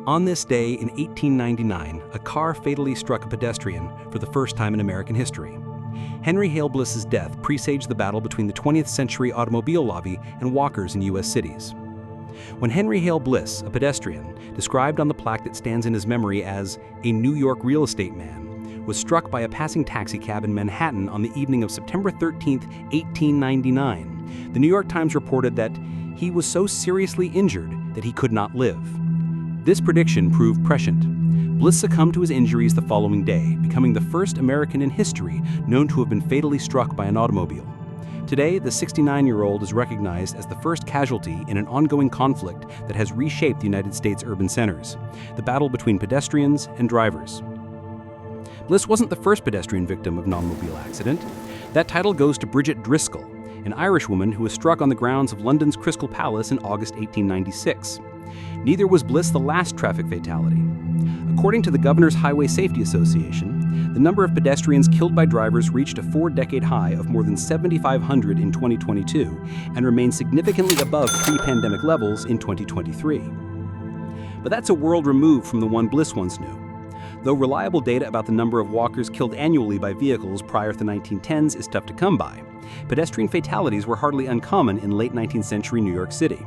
On this day in 1899, a car fatally struck a pedestrian for the first time in American history. Henry Hale Bliss's death presaged the battle between the 20th century automobile lobby and walkers in U.S. cities. When Henry Hale Bliss, a pedestrian, described on the plaque that stands in his memory as a New York real estate man, was struck by a passing taxicab in Manhattan on the evening of September 13, 1899, the New York Times reported that he was so seriously injured that he could not live. This prediction proved prescient. Bliss succumbed to his injuries the following day, becoming the first American in history known to have been fatally struck by an automobile. Today, the 69-year-old is recognized as the first casualty in an ongoing conflict that has reshaped the United States urban centers, the battle between pedestrians and drivers. Bliss wasn't the first pedestrian victim of an automobile accident. That title goes to Bridget Driscoll, an Irish woman who was struck on the grounds of London's Crystal Palace in August 1896. Neither was Bliss the last traffic fatality. According to the Governor's Highway Safety Association, the number of pedestrians killed by drivers reached a 4-decade high of more than 7,500 in 2022 and remained significantly above pre-pandemic levels in 2023. But that's a world removed from the one Bliss once knew. Though reliable data about the number of walkers killed annually by vehicles prior to the 1910s is tough to come by, pedestrian fatalities were hardly uncommon in late 19th century New York City.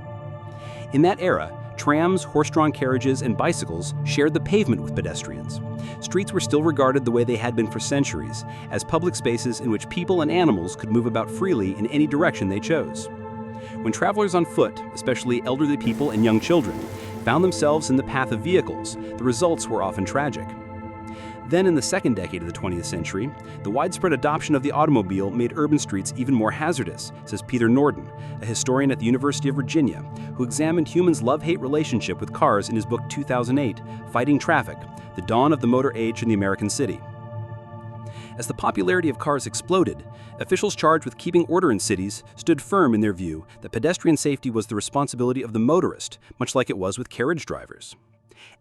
In that era, trams, horse-drawn carriages, and bicycles shared the pavement with pedestrians. Streets were still regarded the way they had been for centuries, as public spaces in which people and animals could move about freely in any direction they chose. When travelers on foot, especially elderly people and young children, found themselves in the path of vehicles, the results were often tragic. Then in the second decade of the 20th century, the widespread adoption of the automobile made urban streets even more hazardous, says Peter Norden, a historian at the University of Virginia, who examined humans' love-hate relationship with cars in his book 2008, Fighting Traffic: The Dawn of the Motor Age in the American City. As the popularity of cars exploded, officials charged with keeping order in cities stood firm in their view that pedestrian safety was the responsibility of the motorist, much like it was with carriage drivers.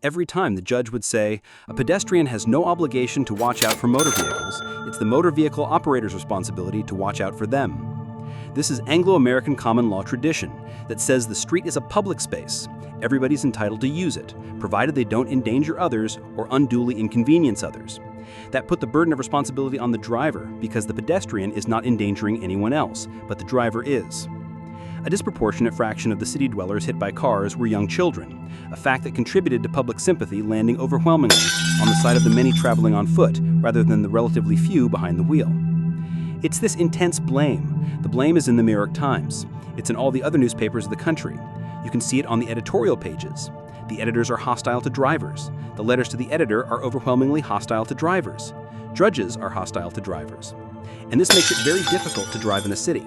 Every time the judge would say, a pedestrian has no obligation to watch out for motor vehicles, it's the motor vehicle operator's responsibility to watch out for them. This is Anglo-American common law tradition that says the street is a public space. Everybody's entitled to use it, provided they don't endanger others or unduly inconvenience others. That put the burden of responsibility on the driver because the pedestrian is not endangering anyone else, but the driver is. A disproportionate fraction of the city dwellers hit by cars were young children, a fact that contributed to public sympathy landing overwhelmingly on the side of the many traveling on foot rather than the relatively few behind the wheel. It's this intense blame. The blame is in the New York Times. It's in all the other newspapers of the country. You can see it on the editorial pages. The editors are hostile to drivers. The letters to the editor are overwhelmingly hostile to drivers. Judges are hostile to drivers. And this makes it very difficult to drive in a city.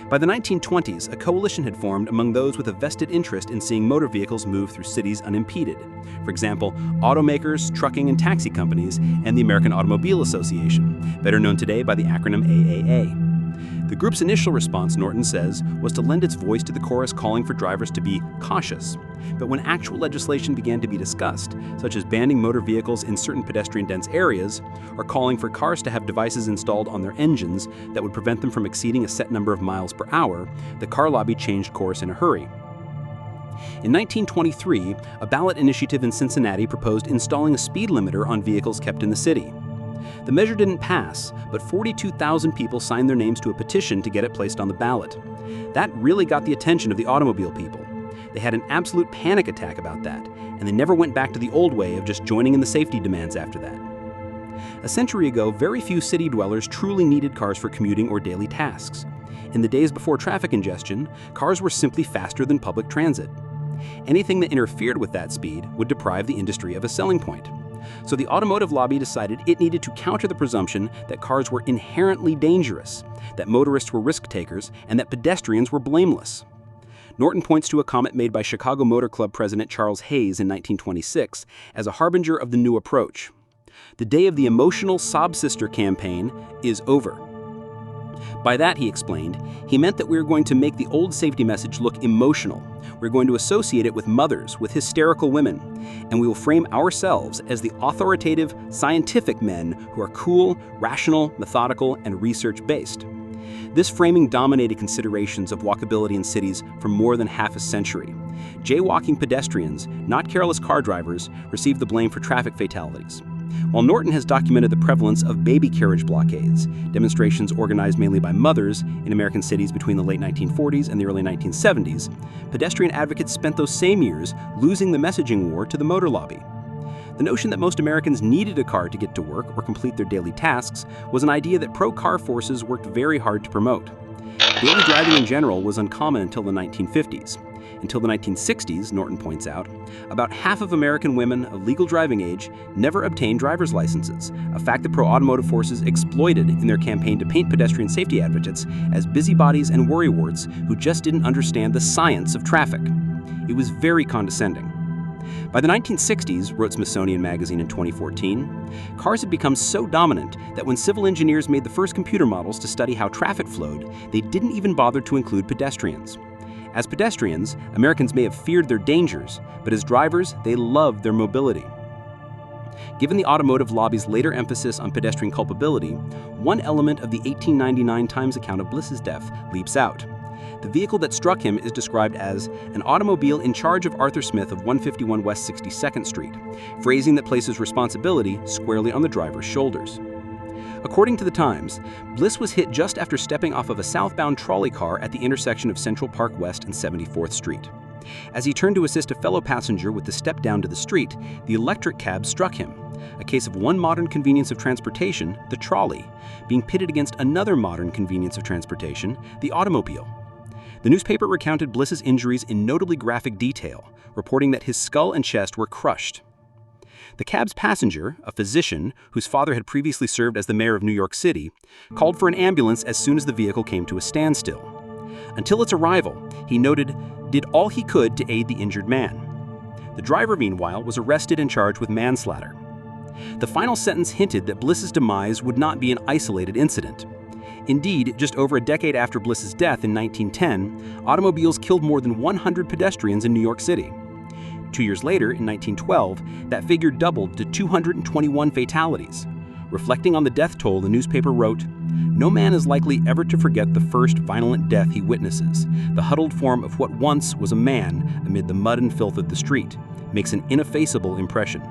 By the 1920s, a coalition had formed among those with a vested interest in seeing motor vehicles move through cities unimpeded. For example, automakers, trucking and taxi companies, and the American Automobile Association, better known today by the acronym AAA. The group's initial response, Norton says, was to lend its voice to the chorus calling for drivers to be cautious. But when actual legislation began to be discussed, such as banning motor vehicles in certain pedestrian-dense areas, or calling for cars to have devices installed on their engines that would prevent them from exceeding a set number of miles per hour, the car lobby changed course in a hurry. In 1923, a ballot initiative in Cincinnati proposed installing a speed limiter on vehicles kept in the city. The measure didn't pass, but 42,000 people signed their names to a petition to get it placed on the ballot. That really got the attention of the automobile people. They had an absolute panic attack about that, and they never went back to the old way of just joining in the safety demands after that. A century ago, very few city dwellers truly needed cars for commuting or daily tasks. In the days before traffic congestion, cars were simply faster than public transit. Anything that interfered with that speed would deprive the industry of a selling point. So the automotive lobby decided it needed to counter the presumption that cars were inherently dangerous, that motorists were risk takers, and that pedestrians were blameless. Norton points to a comment made by Chicago Motor Club president Charles Hayes in 1926 as a harbinger of the new approach. The day of the emotional sob sister campaign is over. By that, he explained, he meant that we were going to make the old safety message look emotional. We're going to associate it with mothers, with hysterical women, and we will frame ourselves as the authoritative, scientific men who are cool, rational, methodical, and research-based. This framing dominated considerations of walkability in cities for more than half a century. Jaywalking pedestrians, not careless car drivers, received the blame for traffic fatalities. While Norton has documented the prevalence of baby carriage blockades, demonstrations organized mainly by mothers in American cities between the late 1940s and the early 1970s, pedestrian advocates spent those same years losing the messaging war to the motor lobby. The notion that most Americans needed a car to get to work or complete their daily tasks was an idea that pro-car forces worked very hard to promote. Daily driving in general was uncommon until the 1950s. Until the 1960s, Norton points out, about half of American women of legal driving age never obtained driver's licenses, a fact that pro-automotive forces exploited in their campaign to paint pedestrian safety advocates as busybodies and worrywarts who just didn't understand the science of traffic. It was very condescending. By the 1960s, wrote Smithsonian Magazine in 2014, cars had become so dominant that when civil engineers made the first computer models to study how traffic flowed, they didn't even bother to include pedestrians. As pedestrians, Americans may have feared their dangers, but as drivers, they loved their mobility. Given the automotive lobby's later emphasis on pedestrian culpability, one element of the 1899 Times account of Bliss's death leaps out. The vehicle that struck him is described as an automobile in charge of Arthur Smith of 151 West 62nd Street, phrasing that places responsibility squarely on the driver's shoulders. According to the Times, Bliss was hit just after stepping off of a southbound trolley car at the intersection of Central Park West and 74th Street. As he turned to assist a fellow passenger with the step down to the street, the electric cab struck him, a case of one modern convenience of transportation, the trolley, being pitted against another modern convenience of transportation, the automobile. The newspaper recounted Bliss's injuries in notably graphic detail, reporting that his skull and chest were crushed. The cab's passenger, a physician whose father had previously served as the mayor of New York City, called for an ambulance as soon as the vehicle came to a standstill. Until its arrival, he noted, did all he could to aid the injured man. The driver, meanwhile, was arrested and charged with manslaughter. The final sentence hinted that Bliss's demise would not be an isolated incident. Indeed, just over a decade after Bliss's death in 1910, automobiles killed more than 100 pedestrians in New York City. 2 years later, in 1912, that figure doubled to 221 fatalities. Reflecting on the death toll, the newspaper wrote, "No man is likely ever to forget the first violent death he witnesses. The huddled form of what once was a man amid the mud and filth of the street makes an ineffaceable impression."